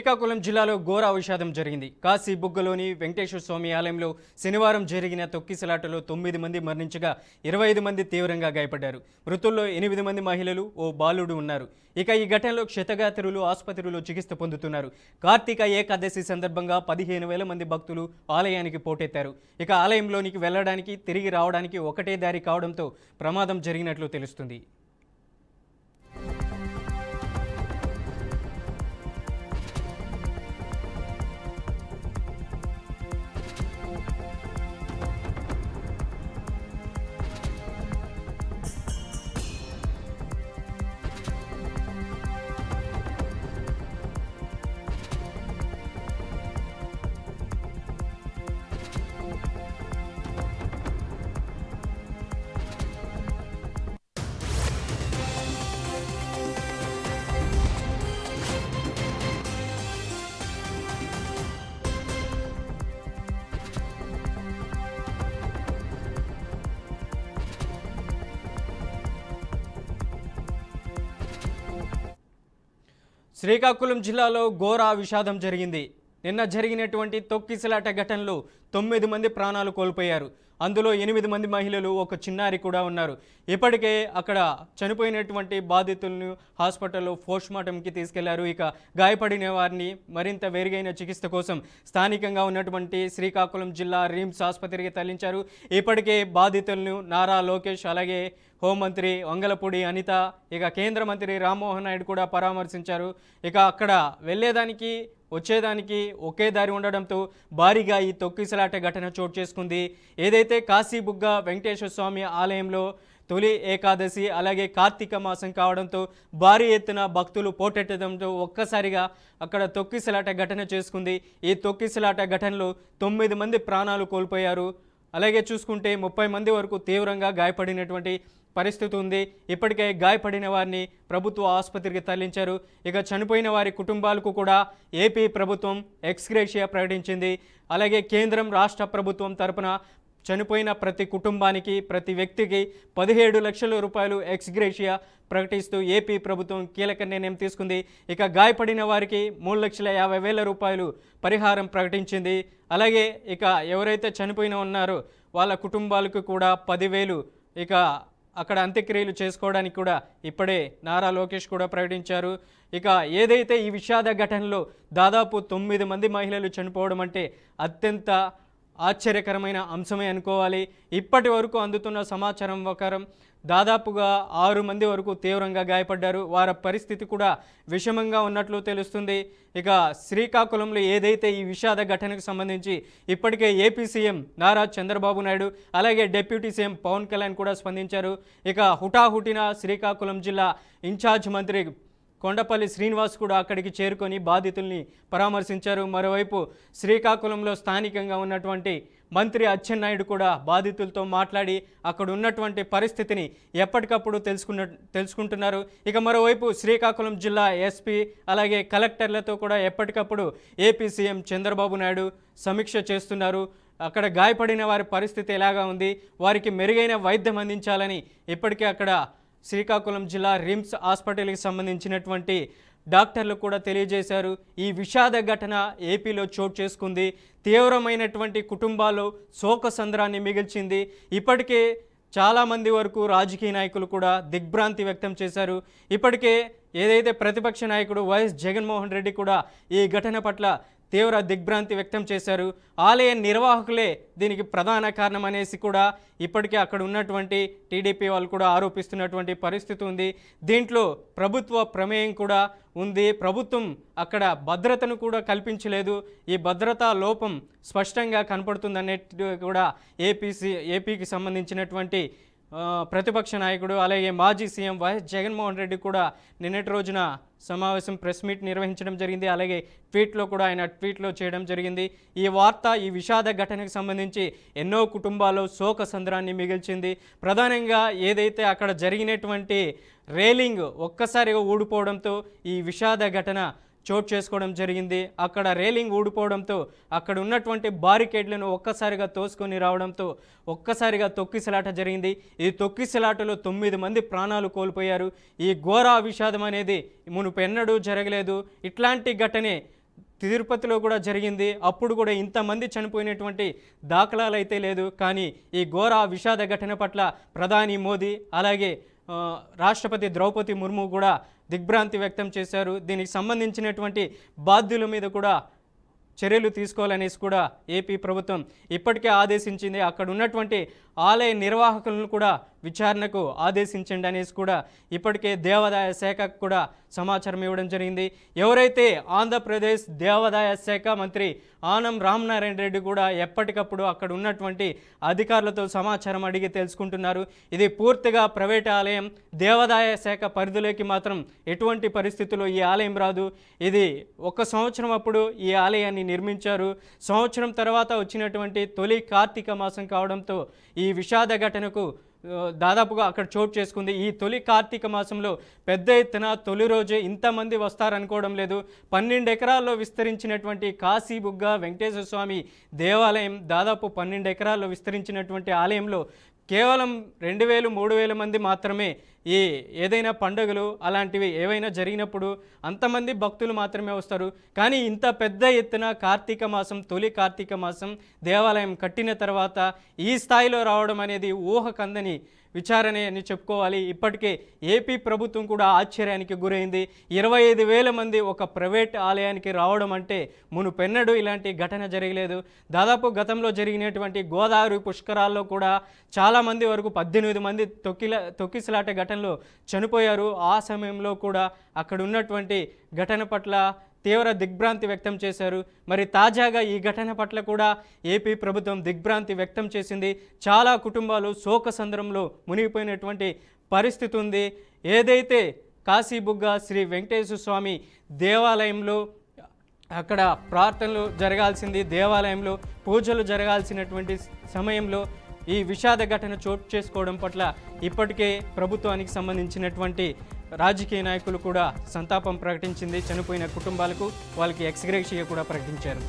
శ్రీకాకుళం జిల్లాలో ఘోర విషాదం జరిగింది. కాశీ బుగ్గలోని వెంకటేశ్వర స్వామి ఆలయంలో శనివారం జరిగిన తొక్కిసలాటలో 9 మంది మరణించగా 25 మంది తీవ్రంగా గాయపడ్డారు. మృతుల్లో 8 మంది మహిళలు, ఓ బాలుడు ఉన్నారు. ఇక ఈ ఘటనలో క్షతగాత్రులు ఆసుపత్రిలో చికిత్స పొందుతున్నారు. కార్తీక ఏకాదశి సందర్భంగా 15,000 మంది భక్తులు ఆలయానికి పోటెత్తారు. ఇక ఆలయంలోనికి వెళ్లడానికి, తిరిగి రావడానికి ఒకటే దారి కావడంతో ప్రమాదం జరిగినట్లు తెలుస్తుంది. శ్రీకాకుళం జిల్లాలో ఘోర విషాదం జరిగింది. నిన్న జరిగినటువంటి తొక్కిసలాట ఘటనలో 9 మంది ప్రాణాలు కోల్పోయారు. అందులో 8 మంది మహిళలు, ఒక చిన్నారి కూడా ఉన్నారు. ఇప్పటికే అక్కడ చనిపోయినటువంటి బాధితులను హాస్పిటల్లో పోస్ట్మార్టంకి తీసుకెళ్లారు. ఇక గాయపడిన వారిని మరింత మెరుగైన చికిత్స కోసం స్థానికంగా ఉన్నటువంటి శ్రీకాకుళం జిల్లా రిమ్స్ ఆసుపత్రికి తరలించారు. ఇప్పటికే బాధితులను నారా లోకేష్, అలాగే హోంమంత్రి వంగలపూడి అనిత, ఇక కేంద్ర మంత్రి రామ్మోహన్ నాయుడు కూడా పరామర్శించారు. ఇక అక్కడ వెళ్ళేదానికి వచ్చేదానికి ఒకే దారి ఉండడంతో భారీగా ఈ తొక్కిసలాట ఘటన చోటు చేసుకుంది. ఏదైతే కాశీబుగ్గ వెంకటేశ్వర స్వామి ఆలయంలో తొలి ఏకాదశి అలాగే కార్తీక మాసం కావడంతో భారీ ఎత్తున భక్తులు పోటెట్టడంతో ఒక్కసారిగా అక్కడ తొక్కిసలాట ఘటన చేసుకుంది. ఈ తొక్కిసలాట ఘటనలో 9 మంది ప్రాణాలు కోల్పోయారు. అలాగే చూసుకుంటే 30 మంది వరకు తీవ్రంగా గాయపడినటువంటి పరిస్థితి ఉంది. ఇప్పటికే గాయపడిన వారిని ప్రభుత్వ ఆసుపత్రికి తరలించారు. ఇక చనిపోయిన వారి కుటుంబాలకు కూడా ఏపీ ప్రభుత్వం ఎక్స్గ్రేషియా ప్రకటించింది. అలాగే కేంద్రం, రాష్ట్ర ప్రభుత్వం తరపున చనిపోయిన ప్రతి కుటుంబానికి, ప్రతి వ్యక్తికి 17 లక్షల రూపాయలు ఎక్స్గ్రేషియా ప్రకటిస్తూ ఏపీ ప్రభుత్వం కీలక నిర్ణయం తీసుకుంది. ఇక గాయపడిన వారికి 3,50,000 రూపాయలు పరిహారం ప్రకటించింది. అలాగే ఇక ఎవరైతే చనిపోయిన ఉన్నారో వాళ్ళ కుటుంబాలకు కూడా 10,000 ఇక అక్కడ అంత్యక్రియలు చేసుకోవడానికి కూడా ఇప్పుడే నారా లోకేష్ కూడా ప్రకటించారు. ఇక ఏదైతే ఈ విషాద ఘటనలో దాదాపు 9 మంది మహిళలు చనిపోవడం అంటే అత్యంత ఆశ్చర్యకరమైన అంశమే అనుకోవాలి. ఇప్పటి వరకు అందుతున్న సమాచారం ప్రకారం దాదాపుగా 6 మంది వరకు తీవ్రంగా గాయపడ్డారు. వారి పరిస్థితి కూడా విషమంగా ఉన్నట్లు తెలుస్తుంది. ఇక శ్రీకాకుళంలో ఏదైతే ఈ విషాద ఘటనకు సంబంధించి ఇప్పటికే ఏపీ సీఎం నారా చంద్రబాబు నాయుడు, అలాగే డిప్యూటీ సీఎం పవన్ కళ్యాణ్ కూడా స్పందించారు. ఇక హుటాహుటిన శ్రీకాకుళం జిల్లా ఇన్ఛార్జ్ మంత్రి కొండపల్లి శ్రీనివాస్ కూడా అక్కడికి చేరుకొని బాధితుల్ని పరామర్శించారు. మరోవైపు శ్రీకాకుళంలో స్థానికంగా ఉన్నటువంటి మంత్రి అచ్చెన్నాయుడు కూడా బాధితులతో మాట్లాడి అక్కడ ఉన్నటువంటి పరిస్థితిని ఎప్పటికప్పుడు తెలుసుకుంటున్నారు. ఇక మరోవైపు శ్రీకాకుళం జిల్లా ఎస్పీ అలాగే కలెక్టర్లతో కూడా ఎప్పటికప్పుడు ఏపీ సీఎం చంద్రబాబు నాయుడు సమీక్ష చేస్తున్నారు. అక్కడ గాయపడిన వారి పరిస్థితి ఎలాగా ఉంది, వారికి మెరుగైన వైద్యం అందించాలని ఇప్పటికే అక్కడ శ్రీకాకుళం జిల్లా రిమ్స్ హాస్పిటల్కి సంబంధించినటువంటి డాక్టర్లు కూడా తెలియజేశారు. ఈ విషాద ఘటన ఏపీలో చోటు చేసుకుంది. తీవ్రమైనటువంటి కుటుంబాల్లో శోకసంద్రాన్ని మిగిల్చింది. ఇప్పటికే చాలామంది వరకు రాజకీయ నాయకులు కూడా దిగ్భ్రాంతి వ్యక్తం చేశారు. ఇప్పటికే ఏదైతే ప్రతిపక్ష నాయకుడు వైఎస్ జగన్మోహన్ రెడ్డి కూడా ఈ ఘటన పట్ల తీవ్ర దిగ్భ్రాంతి వ్యక్తం చేశారు. ఆలయ నిర్వాహకులే దీనికి ప్రధాన కారణం అనేసి కూడా ఇప్పటికే అక్కడ ఉన్నటువంటి టీడీపీ వాళ్ళు కూడా ఆరోపిస్తున్నటువంటి పరిస్థితి ఉంది. దీంట్లో ప్రభుత్వ ప్రమేయం కూడా ఉంది. ప్రభుత్వం అక్కడ భద్రతను కూడా కల్పించలేదు. ఈ భద్రతా లోపం స్పష్టంగా కనపడుతుందనేది కూడా ఏపీకి సంబంధించినటువంటి ప్రతిపక్ష నాయకుడు అలాగే మాజీ సీఎం వైఎస్ జగన్మోహన్ రెడ్డి కూడా నిన్నటి రోజున సమావేశం ప్రెస్ మీట్ నిర్వహించడం జరిగింది. అలాగే ట్వీట్లో కూడా ఆయన ట్వీట్లో చేయడం జరిగింది. ఈ వార్త, ఈ విషాద ఘటనకు సంబంధించి ఎన్నో కుటుంబాల్లో శోక సంద్రాన్ని మిగిల్చింది. ప్రధానంగా ఏదైతే అక్కడ జరిగినటువంటి రైలింగ్ ఒక్కసారిగా ఊడిపోవడంతో ఈ విషాద ఘటన చోటు చేసుకోవడం జరిగింది. అక్కడ రైలింగ్ ఊడిపోవడంతో అక్కడ ఉన్నటువంటి బారికేడ్లను ఒక్కసారిగా తోసుకొని రావడంతో ఒక్కసారిగా తొక్కిసలాట జరిగింది. ఈ తొక్కిసలాటలో 9 మంది ప్రాణాలు కోల్పోయారు. ఈ ఘోర విషాదం అనేది మునుపెన్నడూ జరగలేదు. ఇట్లాంటి ఘటనే తిరుపతిలో కూడా జరిగింది. అప్పుడు కూడా ఇంతమంది చనిపోయినటువంటి దాఖలాలు అయితే లేదు. కానీ ఈ ఘోర విషాద ఘటన పట్ల ప్రధాని మోదీ అలాగే రాష్ట్రపతి ద్రౌపది ముర్ము కూడా దిగ్భ్రాంతి వ్యక్తం చేశారు. దీనికి సంబంధించినటువంటి బాధ్యుల మీద కూడా చర్యలు తీసుకోవాలనేసి కూడా ఏపీ ప్రభుత్వం ఇప్పటికే ఆదేశించింది. అక్కడ ఉన్నటువంటి ఆలయ నిర్వాహకులను కూడా విచారణకు ఆదేశించండి అనేసి కూడా ఇప్పటికే దేవాదాయ శాఖకు కూడా సమాచారం ఇవ్వడం జరిగింది. ఎవరైతే ఆంధ్రప్రదేశ్ దేవాదాయ శాఖ మంత్రి ఆనం రామనారాయణ రెడ్డి కూడా ఎప్పటికప్పుడు అక్కడ ఉన్నటువంటి అధికారులతో సమాచారం అడిగి తెలుసుకుంటున్నారు. ఇది పూర్తిగా ప్రైవేట్ ఆలయం, దేవాదాయ శాఖ పరిధిలోకి మాత్రం ఎటువంటి పరిస్థితుల్లో ఈ ఆలయం రాదు. ఇది 1 సంవత్సరం అప్పుడు ఈ ఆలయాన్ని నిర్మించారు. సంవత్సరం తర్వాత వచ్చినటువంటి తొలి కార్తీక మాసం కావడంతో ఈ విషాద ఘటనకు దాదాపుగా అక్కడ చోటు చేసుకుంది. ఈ తొలి కార్తీక మాసంలో పెద్ద ఎత్తున తొలి రోజే ఇంతమంది వస్తారనుకోవడం లేదు. 12 ఎకరాల్లో విస్తరించినటువంటి కాశీబుగ్గ వెంకటేశ్వర స్వామి దేవాలయం దాదాపు 12 ఎకరాల్లో విస్తరించినటువంటి ఆలయంలో కేవలం 2000 3000 మంది మాత్రమే ఈ ఏదైనా పండుగలు అలాంటివి ఏవైనా జరిగినప్పుడు అంతమంది భక్తులు మాత్రమే వస్తారు. కానీ ఇంత పెద్ద ఎత్తున కార్తీక మాసం తొలి కార్తీక మాసం దేవాలయం కట్టిన తర్వాత ఈ స్థాయిలో రావడం అనేది ఊహకందని విచారణ అని చెప్పుకోవాలి. ఇప్పటికే ఏపీ ప్రభుత్వం కూడా ఆశ్చర్యానికి గురైంది. 25,000 మంది ఒక ప్రైవేట్ ఆలయానికి రావడం అంటే మునుపెన్నడూ ఇలాంటి ఘటన జరగలేదు. దాదాపు గతంలో జరిగినటువంటి గోదావరి పుష్కరాల్లో కూడా చాలామంది వరకు 18 మంది తొక్కిసలాట ఘటనలో చనిపోయారు. ఆ సమయంలో కూడా అక్కడ ఉన్నటువంటి ఘటన పట్ల తీవ్ర దిగ్భ్రాంతి వ్యక్తం చేశారు. మరి తాజాగా ఈ ఘటన పట్ల కూడా ఏపీ ప్రభుత్వం దిగ్భ్రాంతి వ్యక్తం చేసింది. చాలా కుటుంబాలు శోకసంద్రంలో మునిగిపోయినటువంటి పరిస్థితి ఉంది. ఏదైతే కాశీబుగ్గ శ్రీ వెంకటేశ్వర స్వామి దేవాలయంలో అక్కడ ప్రార్థనలు జరగాల్సింది, దేవాలయంలో పూజలు జరగాల్సినటువంటి సమయంలో ఈ విషాద ఘటన చోటు చేసుకోవడం పట్ల ఇప్పటికే ప్రభుత్వానికి సంబంధించినటువంటి రాజకీయ నాయకులు కూడా సంతాపం ప్రకటించింది. చనిపోయిన కుటుంబాలకు వాళ్ళకి ఎక్స్గ్రేషియా కూడా ప్రకటించారు.